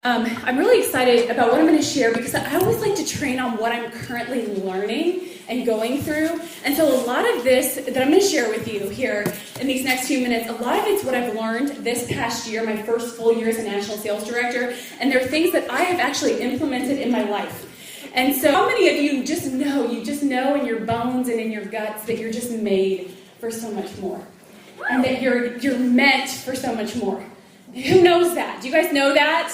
I'm really excited about what I'm going to share because I always like to train on what I'm currently learning and going through. And so a lot of this that I'm going to share with you here in these next few minutes, a lot of it's what I've learned this past year, my first full year as a national sales director. And there are things that I have actually implemented in my life. And so how many of you just know in your bones and in your guts that you're just made for so much more? And that you're meant for so much more? Who knows that? Do you guys know that?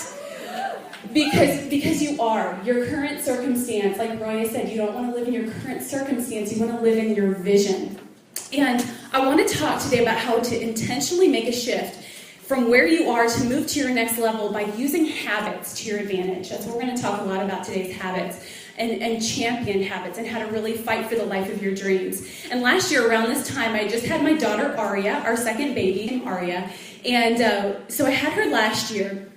Because you are. Your current circumstance, like Roya said, you don't want to live in your current circumstance. You want to live in your vision. And I want to talk today about how to intentionally make a shift from where you are to move to your next level by using habits to your advantage. That's what we're going to talk a lot about today, is habits. And champion habits and how to really fight for the life of your dreams. And last year around this time, I just had my daughter Aria, our second baby, Aria. And so I had her last year.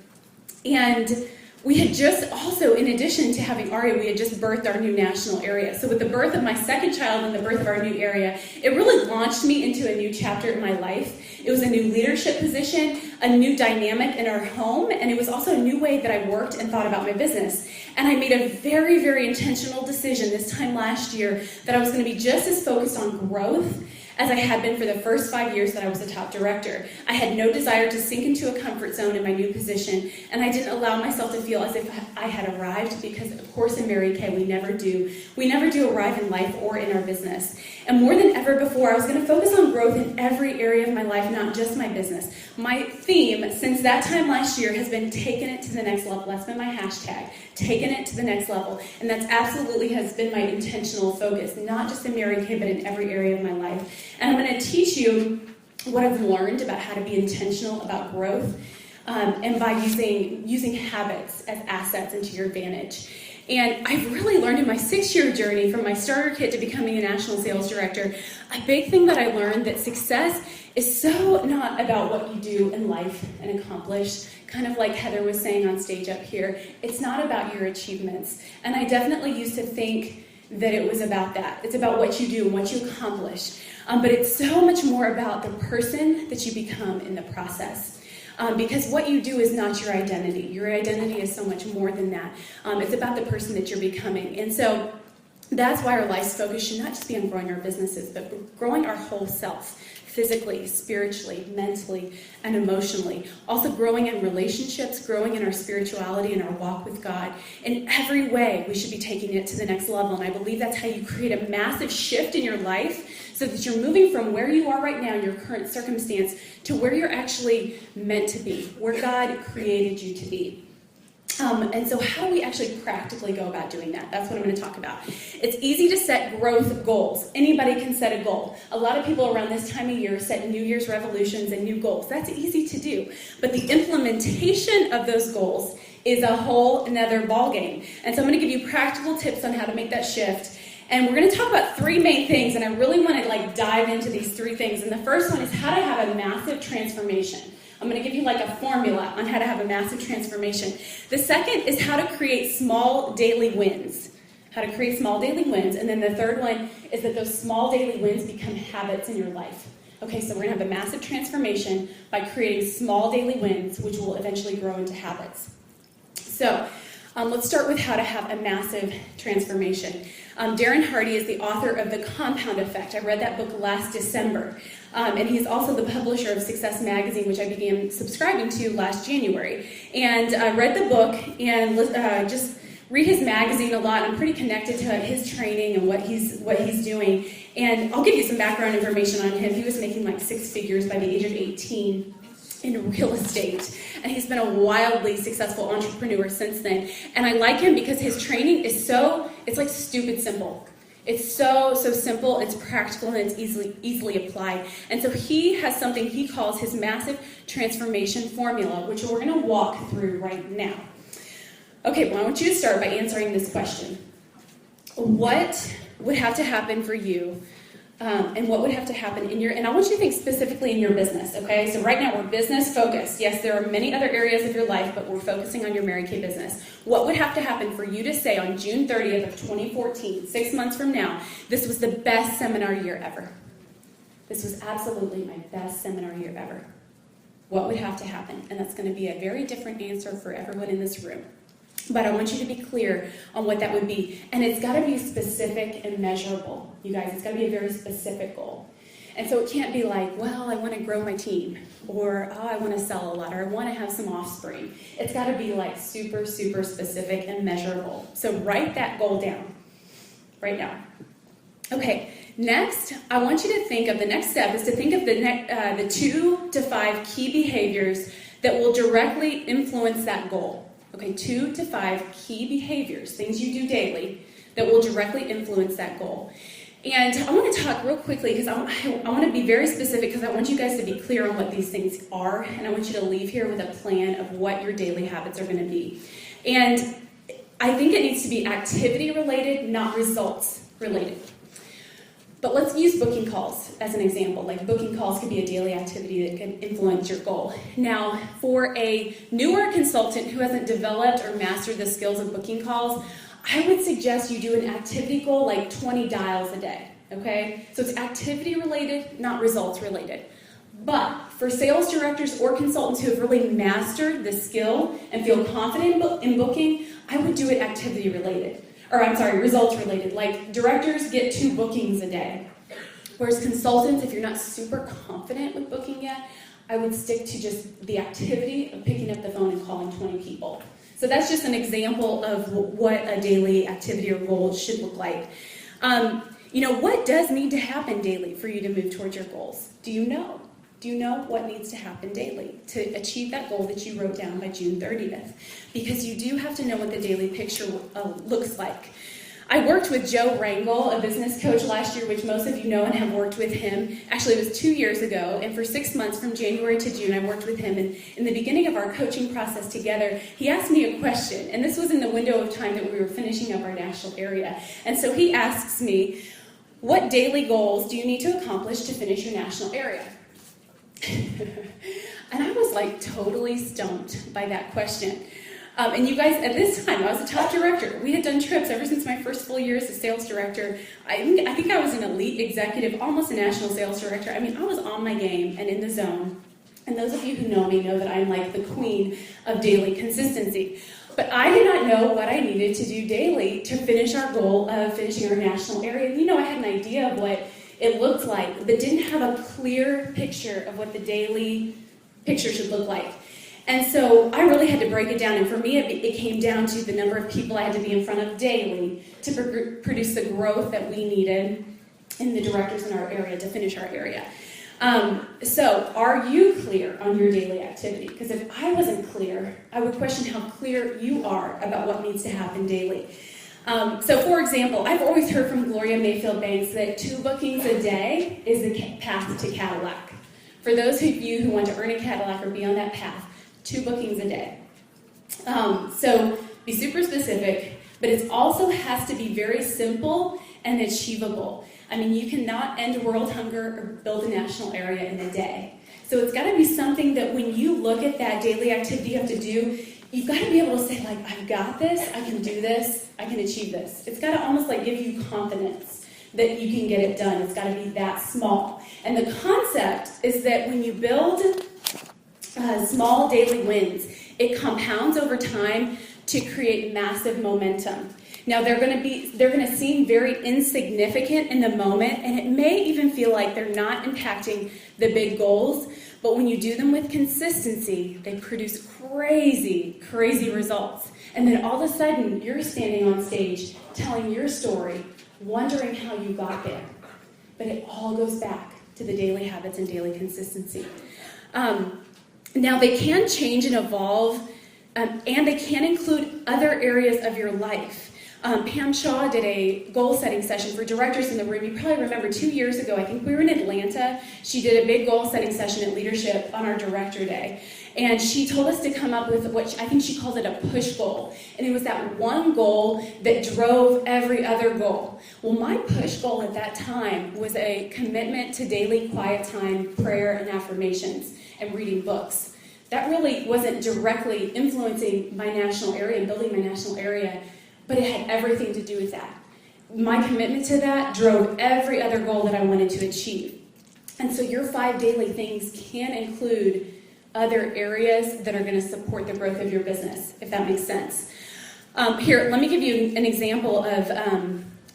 And we had just also, in addition to having Aria, we had just birthed our new national area. So with the birth of my second child and the birth of our new area, it really launched me into a new chapter in my life. It was a new leadership position, a new dynamic in our home, and it was also a new way that I worked and thought about my business. And I made a very, very intentional decision this time last year that I was going to be just as focused on growth as I had been for the first 5 years that I was a top director. I had no desire to sink into a comfort zone in my new position, and I didn't allow myself to feel as if I had arrived, because of course in Mary Kay we never do. We never do arrive in life or in our business. And more than ever before, I was going to focus on growth in every area of my life, not just my business. My theme since that time last year has been taking it to the next level. That's been my hashtag, taking it to the next level. And that's absolutely has been my intentional focus, not just in Mary Kay, but in every area of my life. And I'm going to teach you what I've learned about how to be intentional about growth and by using habits as assets into your advantage. And I've really learned in my 6-year journey from my starter kit to becoming a national sales director, a big thing that I learned that success is so not about what you do in life and accomplish, kind of like Heather was saying on stage up here. It's not about your achievements. And I definitely used to think that it was about that. It's about what you do and what you accomplish. But it's so much more about the person that you become in the process. Because what you do is not your identity. Your identity is so much more than that. It's about the person that you're becoming. And so that's why our life's focus should not just be on growing our businesses, but growing our whole self, physically, spiritually, mentally, and emotionally. Also growing in relationships, growing in our spirituality and our walk with God. In every way, we should be taking it to the next level. And I believe that's how you create a massive shift in your life, so that you're moving from where you are right now in your current circumstance to where you're actually meant to be, where God created you to be. And so how do we actually practically go about doing that? That's what I'm going to talk about. It's easy to set growth goals. Anybody can set a goal. A lot of people around this time of year set New Year's resolutions and new goals. That's easy to do. But the implementation of those goals is a whole another ballgame. And so I'm going to give you practical tips on how to make that shift. And we're going to talk about 3 main things, and I really want to dive into these 3 things. And the first one is how to have a massive transformation. I'm going to give you a formula on how to have a massive transformation. The second is how to create small daily wins. How to create small daily wins. And then the third one is that those small daily wins become habits in your life. Okay, so we're going to have a massive transformation by creating small daily wins, which will eventually grow into habits. So let's start with how to have a massive transformation. Darren Hardy is the author of The Compound Effect. I read that book last December. And he's also the publisher of Success Magazine, which I began subscribing to last January. And I read the book and just read his magazine a lot. I'm pretty connected to his training and what he's doing. And I'll give you some background information on him. He was making 6 figures by the age of 18 in real estate. And he's been a wildly successful entrepreneur since then. And I like him because his training is it's stupid simple. It's so simple, it's practical, and it's easily applied. And so he has something he calls his massive transformation formula, which we're going to walk through right now. Okay, well, I want you to start by answering this question. What would have to happen for you, and what would have to happen and I want you to think specifically in your business, okay? So right now we're business focused. Yes, there are many other areas of your life, but we're focusing on your Mary Kay business. What would have to happen for you to say on June 30th of 2014, 6 months from now, this was the best seminar year ever? This was absolutely my best seminar year ever. what would have to happen? And that's going to be a very different answer for everyone in this room. But I want you to be clear on what that would be. And it's got to be specific and measurable, you guys. It's got to be a very specific goal. And so it can't be like, well, I want to grow my team, or oh, I want to sell a lot, or I want to have some offspring. It's got to be like super, super specific and measurable. So write that goal down right now. Okay, next, I want you to think of, the next step is to think of the 2 to 5 key behaviors that will directly influence that goal. Okay, 2 to 5 key behaviors, things you do daily, that will directly influence that goal. And I want to talk real quickly because I want to be very specific because I want you guys to be clear on what these things are, and I want you to leave here with a plan of what your daily habits are going to be. And I think it needs to be activity related, not results related. But let's use booking calls as an example. Like booking calls could be a daily activity that can influence your goal. Now, for a newer consultant who hasn't developed or mastered the skills of booking calls, I would suggest you do an activity goal like 20 dials a day, okay? So it's activity related, not results related. But for sales directors or consultants who have really mastered the skill and feel confident in booking, I would do it activity related. Results related. Like directors get 2 bookings a day. Whereas consultants, if you're not super confident with booking yet, I would stick to just the activity of picking up the phone and calling 20 people. So that's just an example of what a daily activity or goal should look like. What does need to happen daily for you to move towards your goals? Do you know? Do you know what needs to happen daily to achieve that goal that you wrote down by June 30th? Because you do have to know what the daily picture looks like. I worked with Joe Rangel, a business coach last year, which most of you know and have worked with him. Actually, it was 2 years ago, and for 6 months, from January to June, I worked with him. And in the beginning of our coaching process together, he asked me a question, and this was in the window of time that we were finishing up our national area. And so he asks me, what daily goals do you need to accomplish to finish your national area? And I was like totally stumped by that question. And you guys, at this time, I was a top director. We had done trips ever since my first full year as a sales director. I think I was an elite executive, almost a national sales director. I mean, I was on my game and in the zone. And those of you who know me know that I'm like the queen of daily consistency. But I did not know what I needed to do daily to finish our goal of finishing our national area. And I had an idea of what it looked like, but didn't have a clear picture of what the daily picture should look like. And so I really had to break it down. And for me, it came down to the number of people I had to be in front of daily to produce the growth that we needed in the directors in our area to finish our area. So are you clear on your daily activity? Because if I wasn't clear, I would question how clear you are about what needs to happen daily. So for example, I've always heard from Gloria Mayfield Banks that 2 bookings a day is the path to Cadillac. For those of you who want to earn a Cadillac or be on that path, 2 bookings a day. So be super specific, but it also has to be very simple and achievable. I mean, you cannot end world hunger or build a national area in a day. So it's got to be something that when you look at that daily activity you have to do, you've got to be able to say, like, I've got this, I can do this, I can achieve this. It's got to almost like give you confidence that you can get it done. It's got to be that small. And the concept is that when you build small daily wins, it compounds over time to create massive momentum. Now they're going to seem very insignificant in the moment, and it may even feel like they're not impacting the big goals, but when you do them with consistency, they produce crazy, crazy results. And then all of a sudden, you're standing on stage telling your story, wondering how you got there. But it all goes back to the daily habits and daily consistency. Now they can change and evolve, and they can include other areas of your life. Pam Shaw did a goal-setting session for directors in the room. You probably remember 2 years ago, I think we were in Atlanta. She did a big goal-setting session at Leadership on our Director Day. And she told us to come up with what I think she called it a push goal. And it was that one goal that drove every other goal. Well, my push goal at that time was a commitment to daily quiet time, prayer, and affirmations, and reading books. That really wasn't directly influencing my national area and building my national area, but it had everything to do with that. My commitment to that drove every other goal that I wanted to achieve. And so your 5 daily things can include other areas that are going to support the growth of your business, if that makes sense. Here, let me give you an example of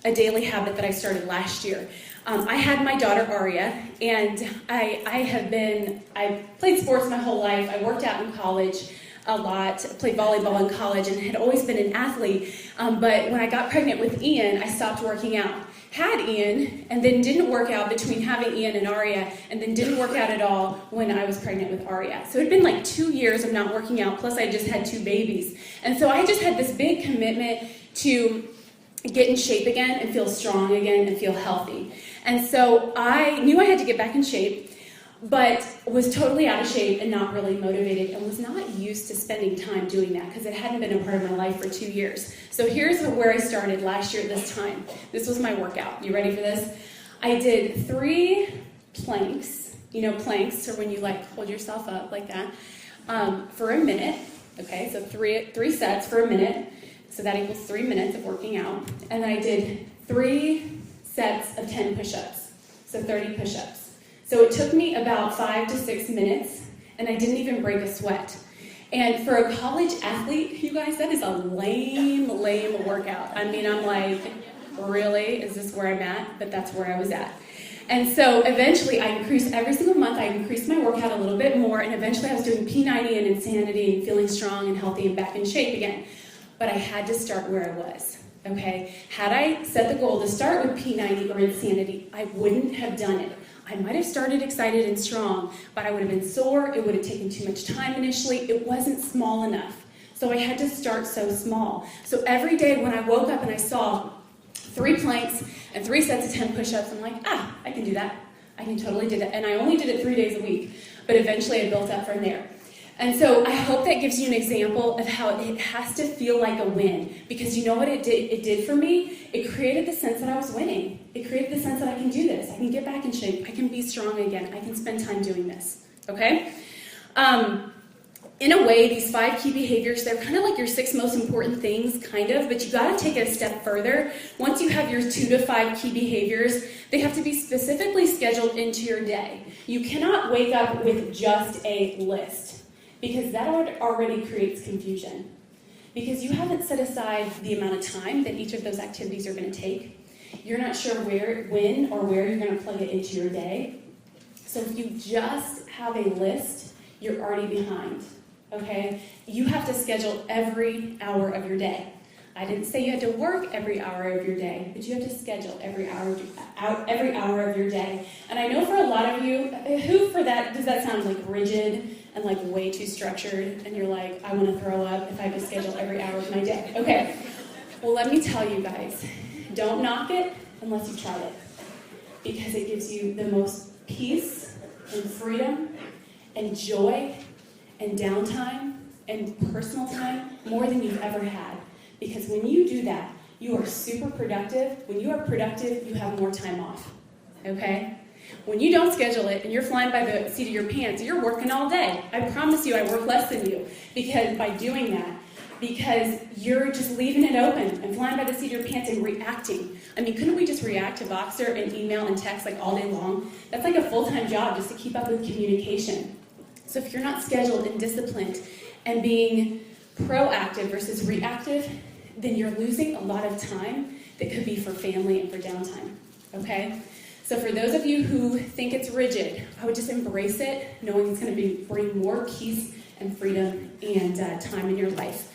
a daily habit that I started last year. I had my daughter Aria, and I played sports my whole life. I worked out in college a lot, played volleyball in college, and had always been an athlete. But when I got pregnant with Ian, I stopped working out. Had Ian, and then didn't work out between having Ian and Aria, and then didn't work out at all when I was pregnant with Aria. So it had been like 2 years of not working out, plus I just had 2 babies. And so I just had this big commitment to get in shape again and feel strong again and feel healthy. And so I knew I had to get back in shape, but was totally out of shape and not really motivated and was not used to spending time doing that because it hadn't been a part of my life for 2 years. So here's where I started last year at this time. This was my workout. You ready for this? I did 3 planks. You know, planks are when you like hold yourself up like that for a minute. Okay, so three sets for a minute. So that equals 3 minutes of working out. And then I did 3 sets of 10 push-ups. So 30 push-ups. So it took me about 5 to 6 minutes, and I didn't even break a sweat. And for a college athlete, you guys, that is a lame workout. I mean, I'm like, really? Is this where I'm at? But that's where I was at. And so eventually I increased, every single month I increased my workout a little bit more, and eventually I was doing P90 and Insanity and feeling strong and healthy and back in shape again. But I had to start where I was, okay? Had I set the goal to start with P90 or Insanity, I wouldn't have done it. I might have started excited and strong, but I would have been sore. It would have taken too much time initially. It wasn't small enough. So I had to start so small. So every day when I woke up and I saw 3 planks and 3 sets of 10 push-ups, I'm like, I can do that. I can totally do that. And I only did it 3 days a week, but eventually I built up from there. And so I hope that gives you an example of how it has to feel like a win. Because you know what it did? It did for me? It created the sense that I was winning. It created the sense that I can do this. I can get back in shape. I can be strong again. I can spend time doing this. Okay? In a way, these 5 key behaviors, they're kind of like your 6 most important things, kind of, but you got to take it a step further. Once you have your 2 to 5 key behaviors, they have to be specifically scheduled into your day. You cannot wake up with just a list, because that already creates confusion. Because you haven't set aside the amount of time that each of those activities are going to take. You're not sure when or where you're going to plug it into your day. So if you just have a list, you're already behind. Okay? You have to schedule every hour of your day. I didn't say you had to work every hour of your day, but you have to schedule every hour of your day. And I know for a lot of you, does that sound like rigid and like way too structured? And you're like, I want to throw up if I could schedule every hour of my day. Okay. Well, let me tell you guys, don't knock it unless you've tried it. Because it gives you the most peace and freedom and joy and downtime and personal time more than you've ever had. Because when you do that, you are super productive. When you are productive, you have more time off. Okay? When you don't schedule it and you're flying by the seat of your pants, you're working all day. I promise you I work less than you by doing that. Because you're just leaving it open and flying by the seat of your pants and reacting. I mean, couldn't we just react to Voxer and email and text like all day long? That's like a full-time job just to keep up with communication. So if you're not scheduled and disciplined and being proactive versus reactive, then you're losing a lot of time that could be for family and for downtime, okay? So for those of you who think it's rigid, I would just embrace it, knowing it's going to bring more peace and freedom and time in your life.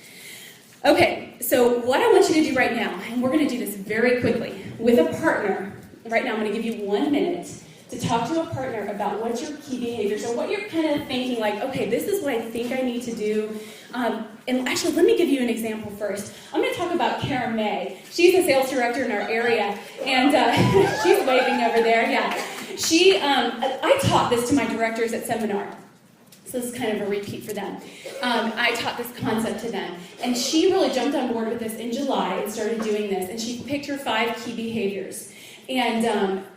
Okay, so what I want you to do right now, and we're going to do this very quickly, with a partner. Right now I'm going to give you 1 minute to talk to a partner about what your key behaviors are, what you're kind of thinking like, okay, this is what I think I need to do. And actually, let me give you an example first. I'm going to talk about Karen May. She's a sales director in our area, and she's waving over there. Yeah, I taught this to my directors at seminar. So this is kind of a repeat for them. I taught this concept to them. And she really jumped on board with this in July and started doing this. And she picked her 5 key behaviors. And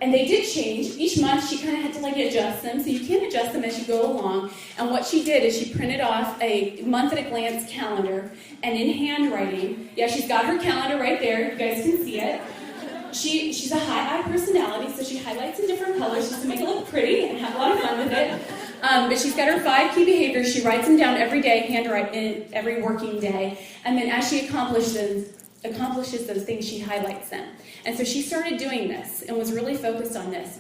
they did change. Each month she kind of had to adjust them. So you can adjust them as you go along. And what she did is she printed off a month-at-a-glance calendar. And in handwriting, yeah, she's got her calendar right there. You guys can see it. She's a high-I personality, so she highlights in different colors just to make it look pretty and have a lot of fun with it. But she's got her 5 key behaviors. She writes them down every day, handwrite every working day. And then as she accomplishes those things, she highlights them. And so she started doing this and was really focused on this.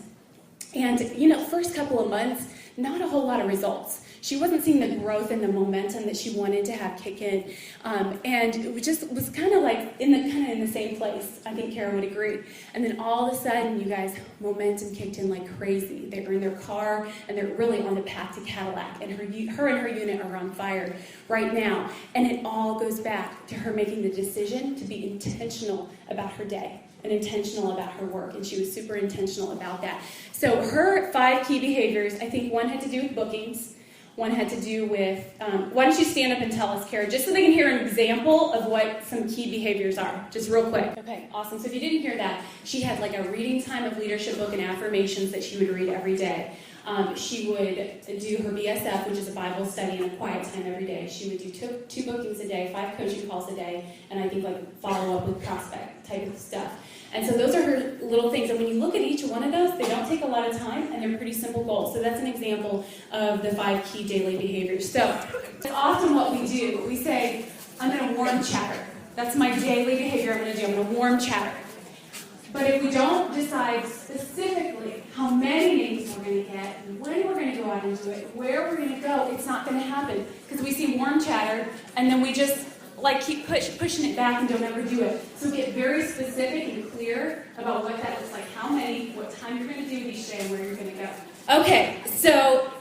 And, first couple of months, not a whole lot of results. She wasn't seeing the growth and the momentum that she wanted to have kick in. And it just was kind of like in the same place. I think Kara would agree. And then all of a sudden, you guys, momentum kicked in like crazy. They were in their car, and they're really on the path to Cadillac. And her and her unit are on fire right now. And it all goes back to her making the decision to be intentional about her day and intentional about her work. And she was super intentional about that. So her 5 key behaviors, I think one had to do with bookings. One had to do with, why don't you stand up and tell us, Kara, just so they can hear an example of what some key behaviors are, just real quick. Okay, awesome. So if you didn't hear that, she had like a reading time of leadership book and affirmations that she would read every day. She would do her BSF, which is a Bible study and a quiet time every day. She would do 2 bookings a day, 5 coaching calls a day, and I think like follow up with prospect type of stuff. And so those are her little things. And when you look at each one of those, they don't take a lot of time, and they're pretty simple goals. So that's an example of the 5 key daily behaviors. So often what we do, we say, I'm going to warm chatter. That's my daily behavior I'm going to do. I'm going to warm chatter. But if we don't decide specifically how many names we're going to get, and when we're going to go out and do it, where we're going to go, it's not going to happen. Because we see warm chatter, and then we just keep pushing it back and don't ever do it. So get very specific and clear about what that looks like, how many, what time you're going to do each day, and where you're going to go. Okay, so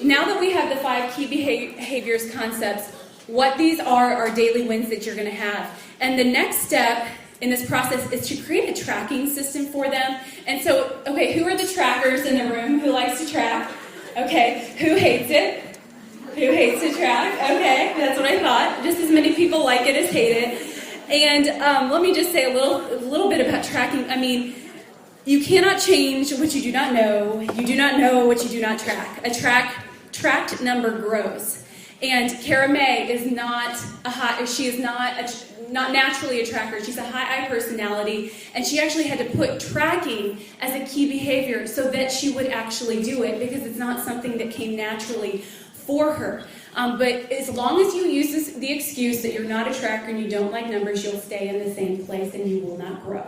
now that we have the 5 key behaviors concepts, what these are daily wins that you're going to have. And the next step in this process is to create a tracking system for them. And so, okay, who are the trackers in the room? Who likes to track? Okay, who hates it? Who hates to track? Okay, that's what I thought. Just as many people like it as hate it. And let me just say a little bit about tracking. I mean, you cannot change what you do not know. You do not know what you do not track. A tracked number grows. And Kara May is not not naturally a tracker. She's a high I personality, and she actually had to put tracking as a key behavior so that she would actually do it, because it's not something that came naturally for her. But as long as you use the excuse that you're not a tracker and you don't like numbers, you'll stay in the same place and you will not grow.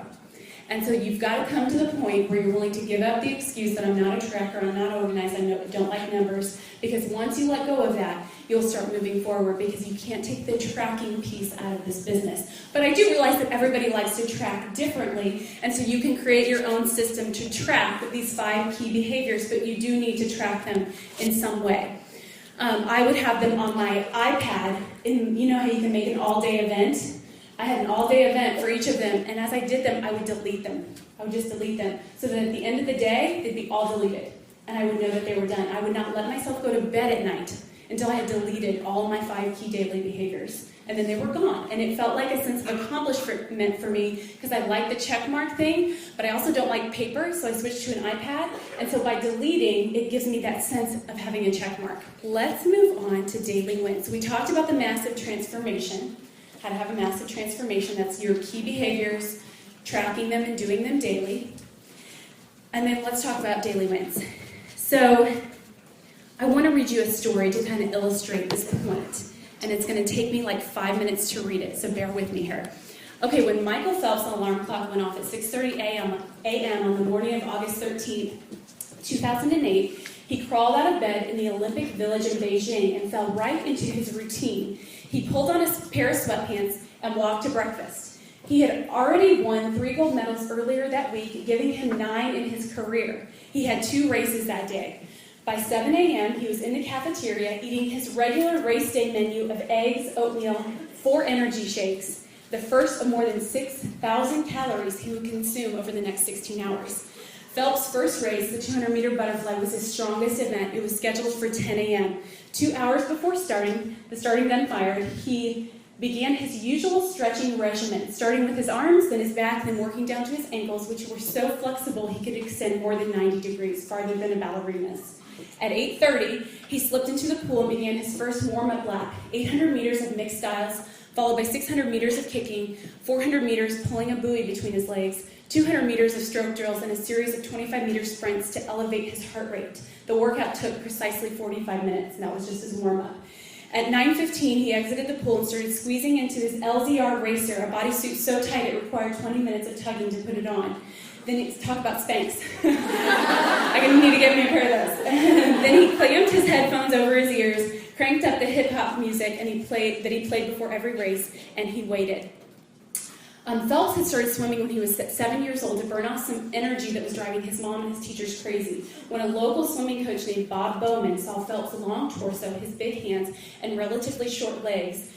And so you've got to come to the point where you're willing to give up the excuse that I'm not a tracker, I'm not organized, I don't like numbers, because once you let go of that, you'll start moving forward, because you can't take the tracking piece out of this business. But I do realize that everybody likes to track differently, and so you can create your own system to track these 5 key behaviors, but you do need to track them in some way. I would have them on my iPad, and you know how you can make an all-day event? I had an all-day event for each of them, and as I did them, I would delete them. I would just delete them, so that at the end of the day, they'd be all deleted, and I would know that they were done. I would not let myself go to bed at night until I had deleted all of my 5 key daily behaviors, and then they were gone. And it felt like a sense of accomplishment for me, because I like the check mark thing, but I also don't like paper, so I switched to an iPad, and so by deleting, it gives me that sense of having a check mark. Let's move on to daily wins. We talked about the massive transformation, how to have a massive transformation. That's your key behaviors, tracking them and doing them daily. And then let's talk about daily wins. So I want to read you a story to kind of illustrate this point. And it's going to take me like 5 minutes to read it, so bear with me here. Okay, when Michael Phelps' alarm clock went off at 6:30 a.m. on the morning of August 13th, 2008, he crawled out of bed in the Olympic Village in Beijing and fell right into his routine. He pulled on his pair of sweatpants and walked to breakfast. He had already won 3 gold medals earlier that week, giving him 9 in his career. He had 2 races that day. By 7 a.m., he was in the cafeteria eating his regular race day menu of eggs, oatmeal, 4 energy shakes, the first of more than 6,000 calories he would consume over the next 16 hours. Phelps' first race, the 200-meter butterfly, was his strongest event. It was scheduled for 10 a.m. 2 hours before starting, the starting gun fired, he began his usual stretching regimen, starting with his arms, then his back, then working down to his ankles, which were so flexible he could extend more than 90 degrees, farther than a ballerina's. At 8:30, he slipped into the pool and began his first warm-up lap, 800 meters of mixed styles, followed by 600 meters of kicking, 400 meters pulling a buoy between his legs, 200 meters of stroke drills, and a series of 25-meter sprints to elevate his heart rate. The workout took precisely 45 minutes, and that was just his warm-up. At 9:15, he exited the pool and started squeezing into his LZR Racer, a bodysuit so tight it required 20 minutes of tugging to put it on. Then he talk about Spanx. I need to get me a pair of those. Then he clamped his headphones over his ears, cranked up the hip-hop music and he played before every race, and he waited. Phelps had started swimming when he was 7 years old to burn off some energy that was driving his mom and his teachers crazy. When a local swimming coach named Bob Bowman saw Phelps' long torso, his big hands, and relatively short legs,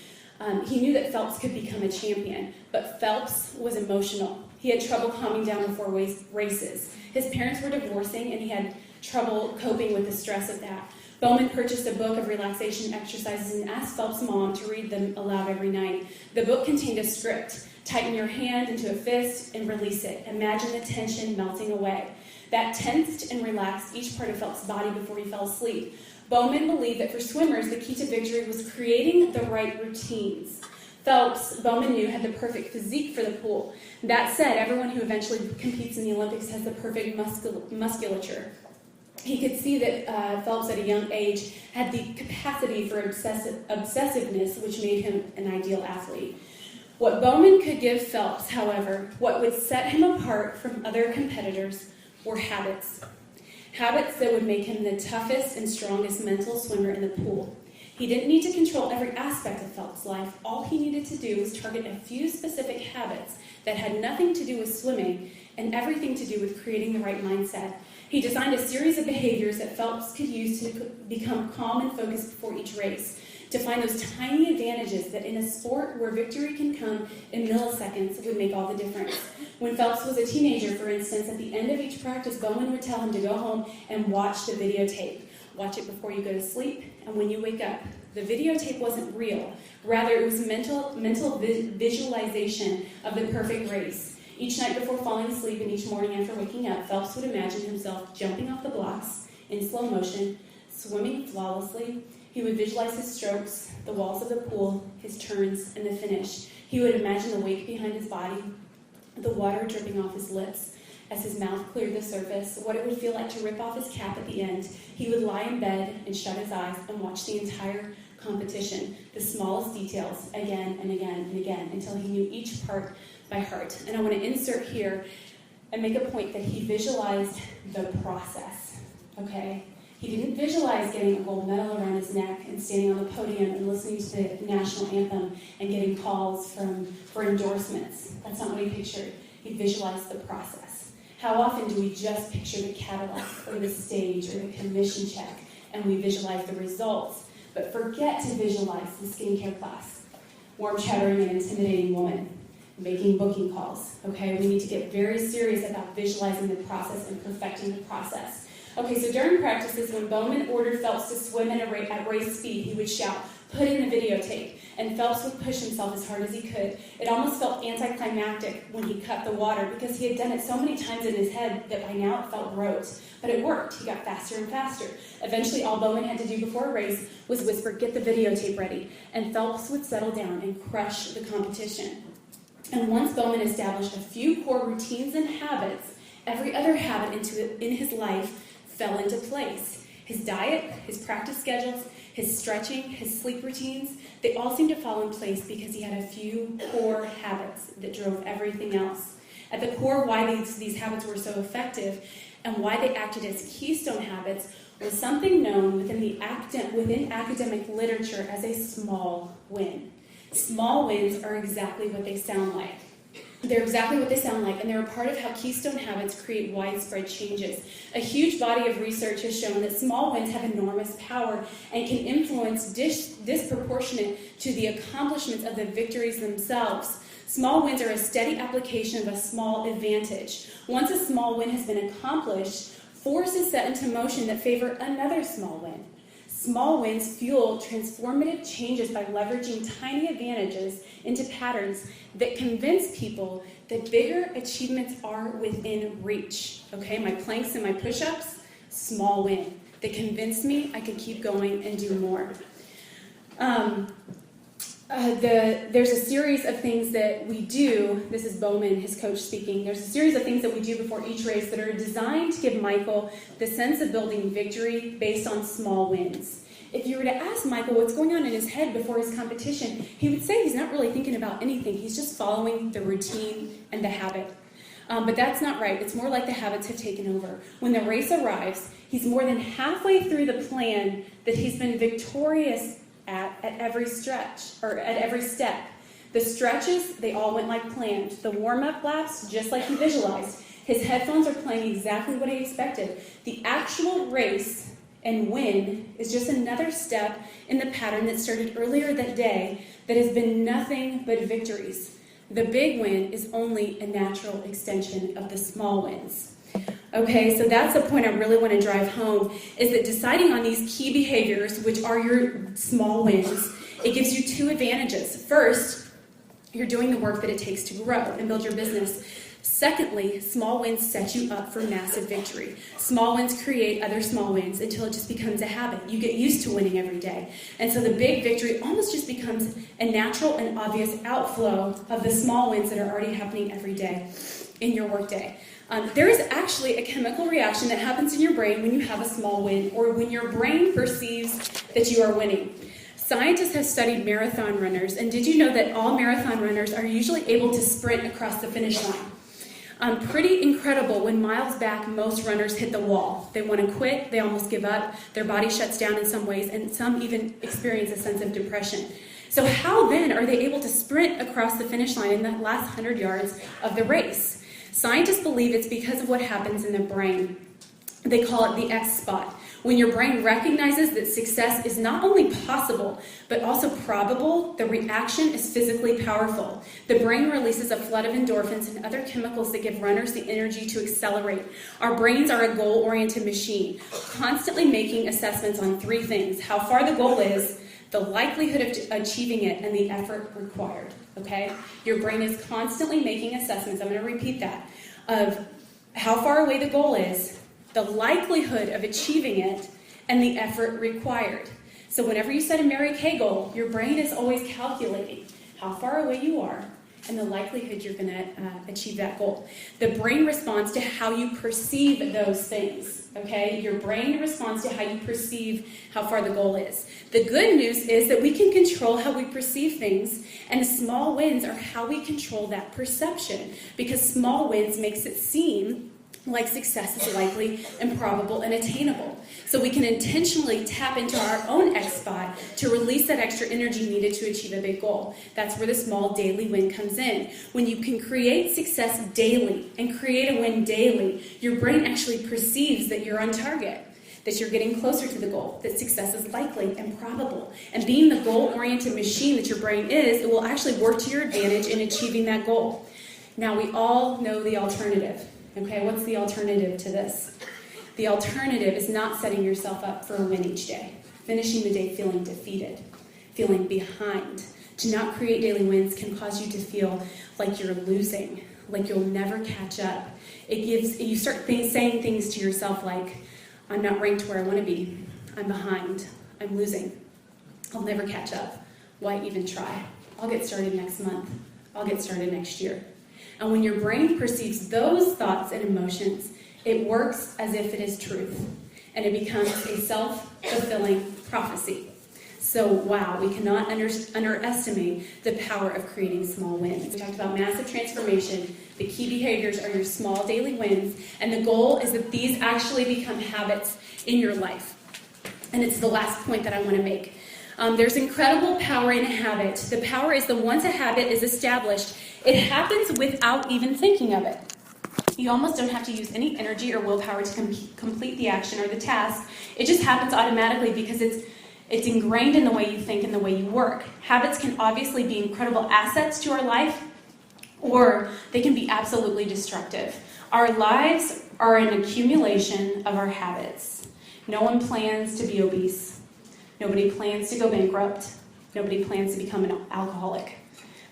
he knew that Phelps could become a champion. But Phelps was emotional. He had trouble calming down before races. His parents were divorcing, and he had trouble coping with the stress of that. Bowman purchased a book of relaxation exercises and asked Phelps' mom to read them aloud every night. The book contained a script. Tighten your hand into a fist and release it. Imagine the tension melting away. That tensed and relaxed each part of Phelps' body before he fell asleep. Bowman believed that for swimmers, the key to victory was creating the right routines. Phelps, Bowman knew, had the perfect physique for the pool. That said, everyone who eventually competes in the Olympics has the perfect musculature. He could see that Phelps, at a young age, had the capacity for obsessiveness, which made him an ideal athlete. What Bowman could give Phelps, however, what would set him apart from other competitors, were habits. Habits that would make him the toughest and strongest mental swimmer in the pool. He didn't need to control every aspect of Phelps' life. All he needed to do was target a few specific habits that had nothing to do with swimming and everything to do with creating the right mindset. He designed a series of behaviors that Phelps could use to become calm and focused before each race, to find those tiny advantages that in a sport where victory can come in milliseconds would make all the difference. When Phelps was a teenager, for instance, at the end of each practice, Bowman would tell him to go home and watch the videotape. Watch it before you go to sleep and when you wake up. The videotape wasn't real. Rather, it was mental visualization of the perfect race. Each night before falling asleep and each morning after waking up, Phelps would imagine himself jumping off the blocks in slow motion, swimming flawlessly. He would visualize his strokes, the walls of the pool, his turns, and the finish. He would imagine the wake behind his body, the water dripping off his lips as his mouth cleared the surface, what it would feel like to rip off his cap at the end. He would lie in bed and shut his eyes and watch the entire competition, the smallest details, again and again and again, until he knew each part by heart. And I want to insert here and make a point that he visualized the process, okay? He didn't visualize getting a gold medal around his neck and standing on the podium and listening to the national anthem and getting calls for endorsements. That's not what he pictured. He visualized the process. How often do we just picture the Cadillac or the stage or the commission check and we visualize the results, but forget to visualize the skincare class, warm, chattering, and intimidating woman, making booking calls, okay? We need to get very serious about visualizing the process and perfecting the process. Okay, so during practices, when Bowman ordered Phelps to swim at race speed, he would shout, "Put in the videotape," and Phelps would push himself as hard as he could. It almost felt anticlimactic when he cut the water because he had done it so many times in his head that by now it felt rote. But it worked. He got faster and faster. Eventually, all Bowman had to do before a race was whisper, "Get the videotape ready," and Phelps would settle down and crush the competition. And once Bowman established a few core routines and habits, every other habit in his life fell into place. His diet, his practice schedules, his stretching, his sleep routines, they all seemed to fall in place because he had a few core habits that drove everything else. At the core, why these habits were so effective and why they acted as keystone habits was something known within academic literature as a small win. Small wins are exactly what they sound like. They're exactly what they sound like, and they're a part of how keystone habits create widespread changes. A huge body of research has shown that small wins have enormous power and can influence disproportionate to the accomplishments of the victories themselves. Small wins are a steady application of a small advantage. Once a small win has been accomplished, force is set into motion that favor another small win. Small wins fuel transformative changes by leveraging tiny advantages into patterns that convince people that bigger achievements are within reach. Okay, my planks and my push-ups, small win. They convinced me I could keep going and do more. there's a series of things that we do. This is Bowman, his coach, speaking. There's a series of things that we do before each race that are designed to give Michael the sense of building victory based on small wins. If you were to ask Michael what's going on in his head before his competition, he would say he's not really thinking about anything. He's just following the routine and the habit. But that's not right. It's more like the habits have taken over. When the race arrives, he's more than halfway through the plan that he's been victorious at every stretch, or at every step. The stretches, they all went like planned. The warm-up laps, just like he visualized. His headphones are playing exactly what he expected. The actual race and win is just another step in the pattern that started earlier that day that has been nothing but victories. The big win is only a natural extension of the small wins. Okay, so that's the point I really want to drive home, is that deciding on these key behaviors, which are your small wins, it gives you two advantages. First, you're doing the work that it takes to grow and build your business. Secondly, small wins set you up for massive victory. Small wins create other small wins until it just becomes a habit. You get used to winning every day. And so the big victory almost just becomes a natural and obvious outflow of the small wins that are already happening every day in your workday. There is actually a chemical reaction that happens in your brain when you have a small win, or when your brain perceives that you are winning. Scientists have studied marathon runners, and did you know that all marathon runners are usually able to sprint across the finish line? Pretty incredible. When miles back, most runners hit the wall. They want to quit, they almost give up, their body shuts down in some ways, and some even experience a sense of depression. So how then are they able to sprint across the finish line in the last 100 yards of the race? Scientists believe it's because of what happens in the brain. They call it the X spot. When your brain recognizes that success is not only possible, but also probable, the reaction is physically powerful. The brain releases a flood of endorphins and other chemicals that give runners the energy to accelerate. Our brains are a goal-oriented machine, constantly making assessments on three things: how far the goal is, the likelihood of achieving it, and the effort required. Okay? Your brain is constantly making assessments, I'm going to repeat that, of how far away the goal is, the likelihood of achieving it, and the effort required. So whenever you set a Mary Kay goal, your brain is always calculating how far away you are and the likelihood you're going to achieve that goal. The brain responds to how you perceive those things, okay? Your brain responds to how you perceive how far the goal is. The good news is that we can control how we perceive things, and small wins are how we control that perception, because small wins makes it seem like success is likely and probable and attainable. So we can intentionally tap into our own X spot to release that extra energy needed to achieve a big goal. That's where the small daily win comes in. When you can create success daily and create a win daily, your brain actually perceives that you're on target, that you're getting closer to the goal, that success is likely and probable. And being the goal-oriented machine that your brain is, it will actually work to your advantage in achieving that goal. Now, we all know the alternative. Okay, what's the alternative to this? The alternative is not setting yourself up for a win each day, finishing the day feeling defeated, feeling behind. To not create daily wins can cause you to feel like you're losing, like you'll never catch up. You start saying things to yourself like, I'm not ranked where I want to be, I'm behind, I'm losing, I'll never catch up. Why even try? I'll get started next month, I'll get started next year. And when your brain perceives those thoughts and emotions, it works as if it is truth, and it becomes a self-fulfilling prophecy. So, wow, we cannot underestimate the power of creating small wins. We talked about massive transformation. The key behaviors are your small daily wins, and the goal is that these actually become habits in your life. And it's the last point that I want to make. There's incredible power in a habit. The power is that once a habit is established, it happens without even thinking of it. You almost don't have to use any energy or willpower to complete the action or the task. It just happens automatically because it's ingrained in the way you think and the way you work. Habits can obviously be incredible assets to our life, or they can be absolutely destructive. Our lives are an accumulation of our habits. No one plans to be obese. Nobody plans to go bankrupt. Nobody plans to become an alcoholic.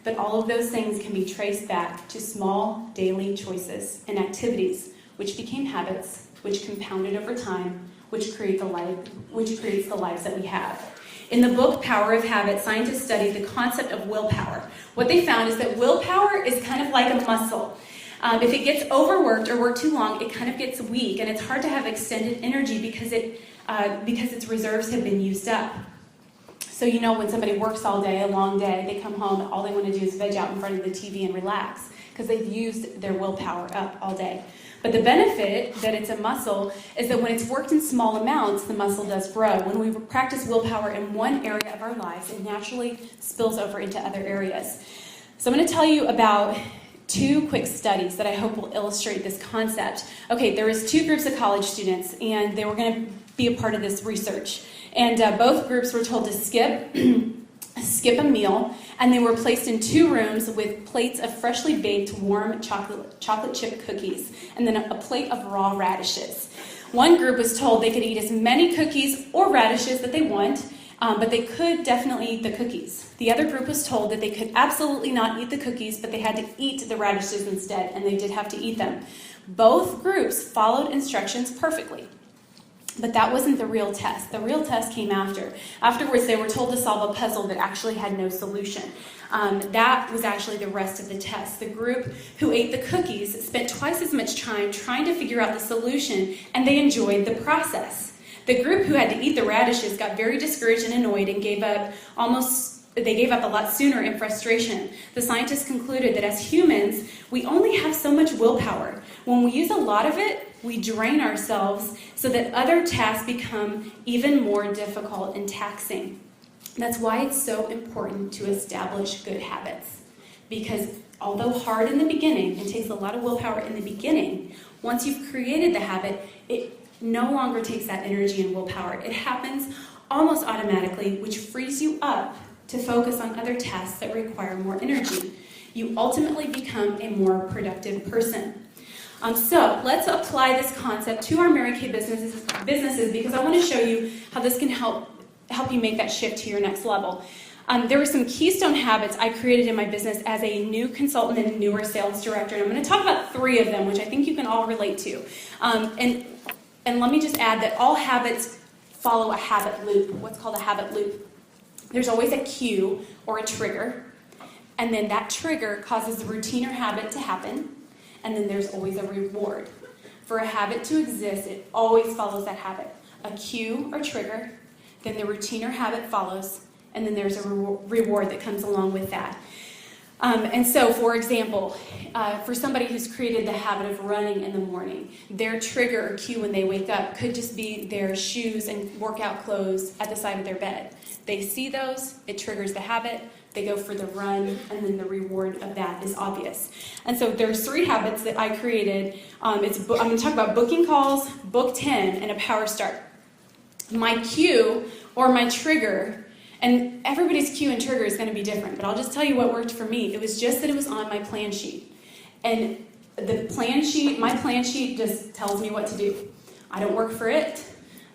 But all of those things can be traced back to small daily choices and activities, which became habits, which compounded over time, which creates the lives that we have. In the book, Power of Habit, scientists studied the concept of willpower. What they found is that willpower is kind of like a muscle. If it gets overworked or worked too long, it kind of gets weak, and it's hard to have extended energy because its reserves have been used up. So you know when somebody works all day, a long day, they come home, all they want to do is veg out in front of the TV and relax because they've used their willpower up all day. But the benefit that it's a muscle is that when it's worked in small amounts, the muscle does grow. When we practice willpower in one area of our lives, it naturally spills over into other areas. So I'm going to tell you about 2 quick studies that I hope will illustrate this concept. Okay, there was 2 groups of college students, and they were going to be a part of this research. And both groups were told to skip a meal, and they were placed in 2 rooms with plates of freshly baked warm chocolate chip cookies, and then a plate of raw radishes. One group was told they could eat as many cookies or radishes that they want, but they could definitely eat the cookies. The other group was told that they could absolutely not eat the cookies, but they had to eat the radishes instead, and they did have to eat them. Both groups followed instructions perfectly. But that wasn't the real test. The real test came after. Afterwards, they were told to solve a puzzle that actually had no solution. That was actually the rest of the test. The group who ate the cookies spent twice as much time trying to figure out the solution, and they enjoyed the process. The group who had to eat the radishes got very discouraged and annoyed and gave up a lot sooner in frustration. The scientists concluded that as humans, we only have so much willpower. When we use a lot of it, we drain ourselves so that other tasks become even more difficult and taxing. That's why it's so important to establish good habits. Because although hard in the beginning, it takes a lot of willpower in the beginning, once you've created the habit, it no longer takes that energy and willpower. It happens almost automatically, which frees you up to focus on other tasks that require more energy. You ultimately become a more productive person. So let's apply this concept to our Mary Kay businesses because I want to show you how this can help you make that shift to your next level. There were some keystone habits I created in my business as a new consultant and newer sales director, and I'm going to talk about 3 of them, which I think you can all relate to. And let me just add that all habits follow a habit loop, what's called a habit loop. There's always a cue or a trigger, and then that trigger causes the routine or habit to happen, and then there's always a reward. For a habit to exist, it always follows that habit. A cue or trigger, then the routine or habit follows, and then there's a reward that comes along with that. And so, for example, for somebody who's created the habit of running in the morning, their trigger or cue when they wake up could just be their shoes and workout clothes at the side of their bed. They see those, it triggers the habit, they go for the run, and then the reward of that is obvious. And so there's 3 habits that I created. I'm going to talk about booking calls, book 10, and a power start. My cue or my trigger, and everybody's cue and trigger is going to be different, but I'll just tell you what worked for me. It was just that it was on my plan sheet. And my plan sheet just tells me what to do. I don't work for it.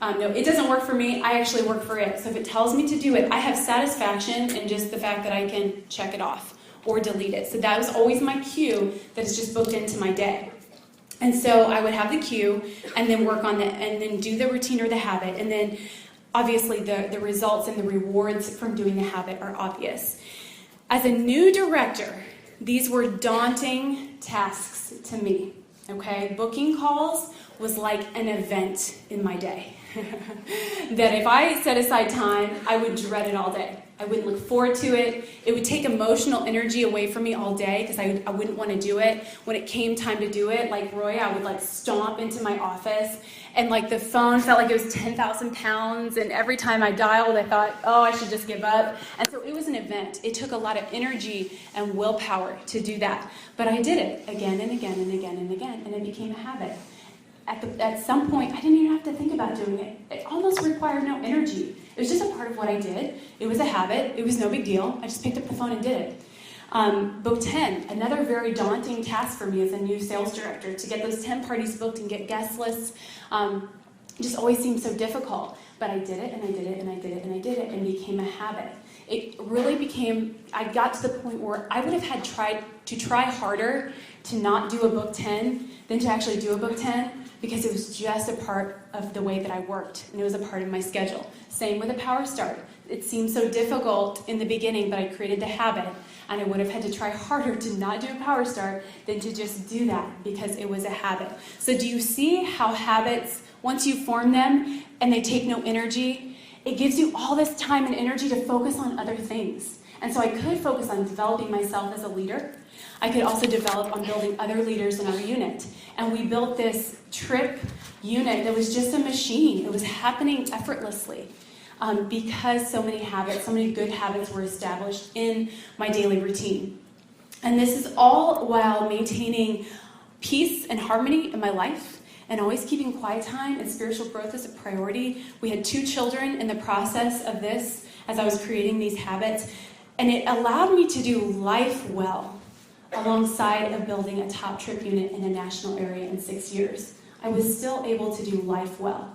No, it doesn't work for me. I actually work for it. So if it tells me to do it, I have satisfaction in just the fact that I can check it off or delete it. So that was always my cue that is just booked into my day. And so I would have the cue and then work on that and then do the routine or the habit. And then obviously the results and the rewards from doing the habit are obvious. As a new director, these were daunting tasks to me. Okay, booking calls was like an event in my day. That if I set aside time, I would dread it all day. I wouldn't look forward to it. It would take emotional energy away from me all day because I wouldn't want to do it. When it came time to do it, like Roy, I would stomp into my office and the phone felt like it was 10,000 pounds, and every time I dialed, I thought, oh, I should just give up. And so it was an event. It took a lot of energy and willpower to do that. But I did it again and again and again and again, and it became a habit. At some point, I didn't even have to think about doing it. It almost required no energy. It was just a part of what I did. It was a habit. It was no big deal. I just picked up the phone and did it. Book 10, another very daunting task for me as a new sales director, to get those 10 parties booked and get guest lists. Just always seemed so difficult. But I did it, and I did it, and I did it, and I did it, and it became a habit. It really became, I got to the point where I would have had to try harder to not do a book 10 than to actually do a book 10, because it was just a part of the way that I worked, and it was a part of my schedule. Same with a power start. it seemed so difficult in the beginning, but I created the habit, and I would have had to try harder to not do a power start than to just do that because it was a habit. So do you see how habits, once you form them and they take no energy, it gives you all this time and energy to focus on other things. And so I could focus on developing myself as a leader. I could also develop on building other leaders in our unit. And we built this trip unit that was just a machine. It was happening effortlessly because so many habits, so many good habits were established in my daily routine. And this is all while maintaining peace and harmony in my life and always keeping quiet time and spiritual growth as a priority. We had 2 children in the process of this as I was creating these habits. And it allowed me to do life well alongside of building a top trip unit in a national area in 6 years. I was still able to do life well.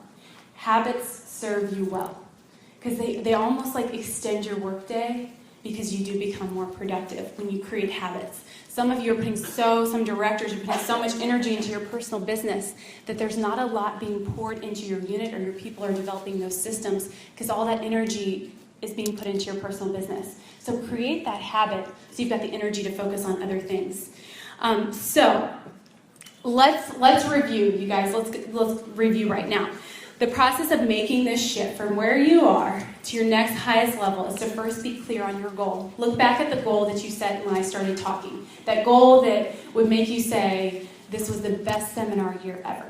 Habits serve you well because they almost like extend your workday because you do become more productive when you create habits. Some of you are putting some directors are putting so much energy into your personal business that there's not a lot being poured into your unit or your people are developing those systems because all that energy is being put into your personal business. So create that habit so you've got the energy to focus on other things. So let's review, you guys. Let's review right now. The process of making this shift from where you are to your next highest level is to first be clear on your goal. Look back at the goal that you set when I started talking. That goal that would make you say, this was the best seminar year ever,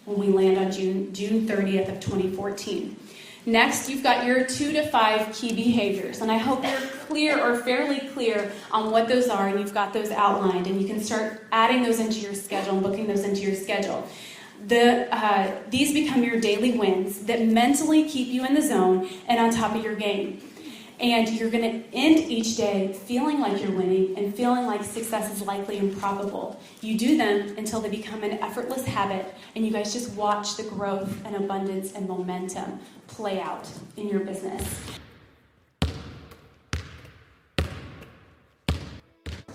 when we land on June 30th of 2014. Next, you've got your 2 to 5 key behaviors, and I hope you're clear or fairly clear on what those are, and you've got those outlined, and you can start adding those into your schedule and booking those into your schedule. These become your daily wins that mentally keep you in the zone and on top of your game. And you're going to end each day feeling like you're winning and feeling like success is likely and probable. You do them until they become an effortless habit, and you guys just watch the growth and abundance and momentum play out in your business.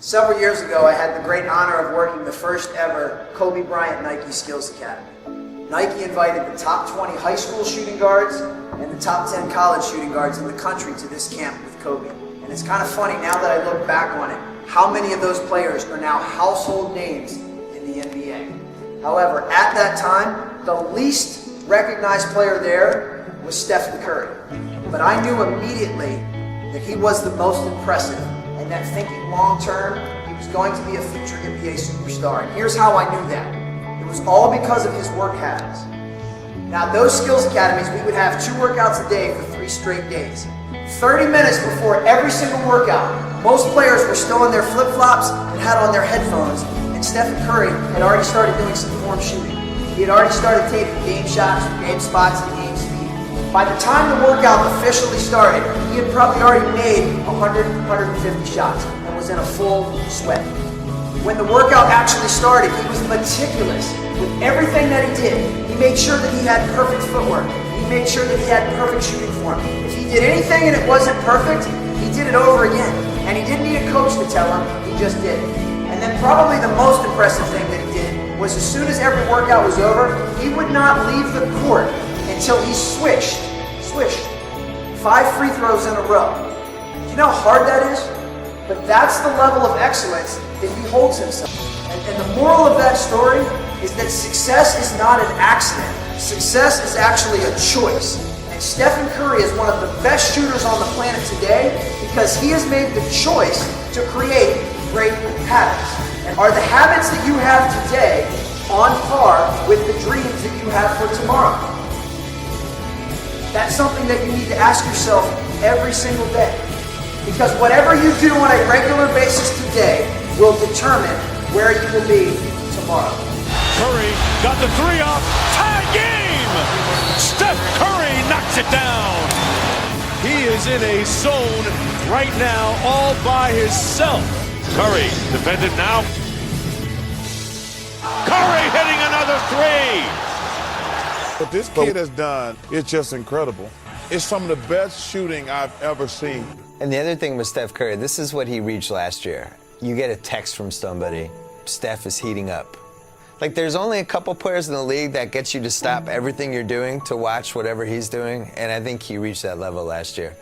Several years ago, I had the great honor of working the first ever Kobe Bryant Nike Skills Academy. Nike invited the top 20 high school shooting guards and the top 10 college shooting guards in the country to this camp with Kobe. And it's kind of funny now that I look back on it, how many of those players are now household names in the NBA. However, at that time, the least recognized player there was Stephen Curry. But I knew immediately that he was the most impressive and that thinking long term, he was going to be a future NBA superstar. And here's how I knew that. It was all because of his work habits. Now, those skills academies, we would have 2 workouts a day for 3 straight days. 30 minutes before every single workout, most players were still in their flip-flops and had on their headphones, and Stephen Curry had already started doing some form shooting. He had already started taking game shots, game spots, and game speed. By the time the workout officially started, he had probably already made 100, 150 shots and was in a full sweat. When the workout actually started, he was meticulous with everything that he did. He made sure that he had perfect footwork. He made sure that he had perfect shooting form. If he did anything and it wasn't perfect, he did it over again. And he didn't need a coach to tell him, he just did it. And then probably the most impressive thing that he did was as soon as every workout was over, he would not leave the court until he swished 5 free throws in a row. Do you know how hard that is? But that's the level of excellence that he holds himself. And the moral of that story is that success is not an accident. Success is actually a choice. And Stephen Curry is one of the best shooters on the planet today because he has made the choice to create great habits. And are the habits that you have today on par with the dreams that you have for tomorrow? That's something that you need to ask yourself every single day. Because whatever you do on a regular basis today will determine where you will be tomorrow. Curry got the 3 off. Tie game! Steph Curry knocks it down. He is in a zone right now all by himself. Curry defended now. Curry hitting another 3. What this kid has done is just incredible. It's some of the best shooting I've ever seen. And the other thing with Steph Curry, this is what he reached last year. You get a text from somebody, Steph is heating up. Like, there's only a couple players in the league that gets you to stop everything you're doing to watch whatever he's doing, and I think he reached that level last year.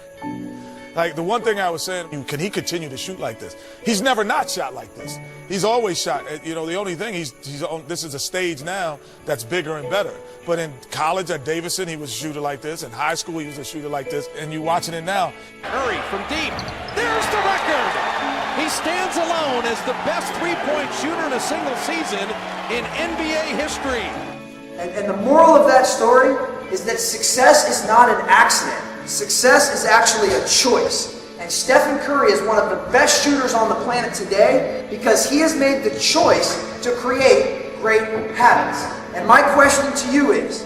Like, the one thing I was saying, can he continue to shoot like this? He's never not shot like this. He's always shot. You know, the only thing he's on, this is a stage now that's bigger and better. But in college at Davidson, he was a shooter like this. In high school, he was a shooter like this. And you're watching it now. Curry from deep. There's the record. He stands alone as the best three-point shooter in a single season in NBA history. And the moral of that story is that success is not an accident. Success is actually a choice. And Stephen Curry is one of the best shooters on the planet today because he has made the choice to create great habits. And my question to you is,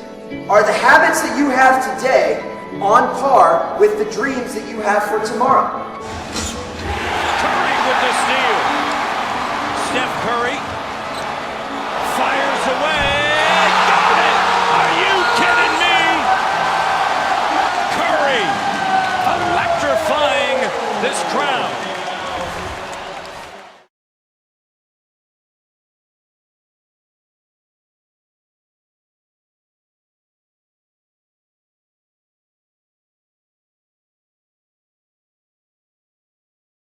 are the habits that you have today on par with the dreams that you have for tomorrow?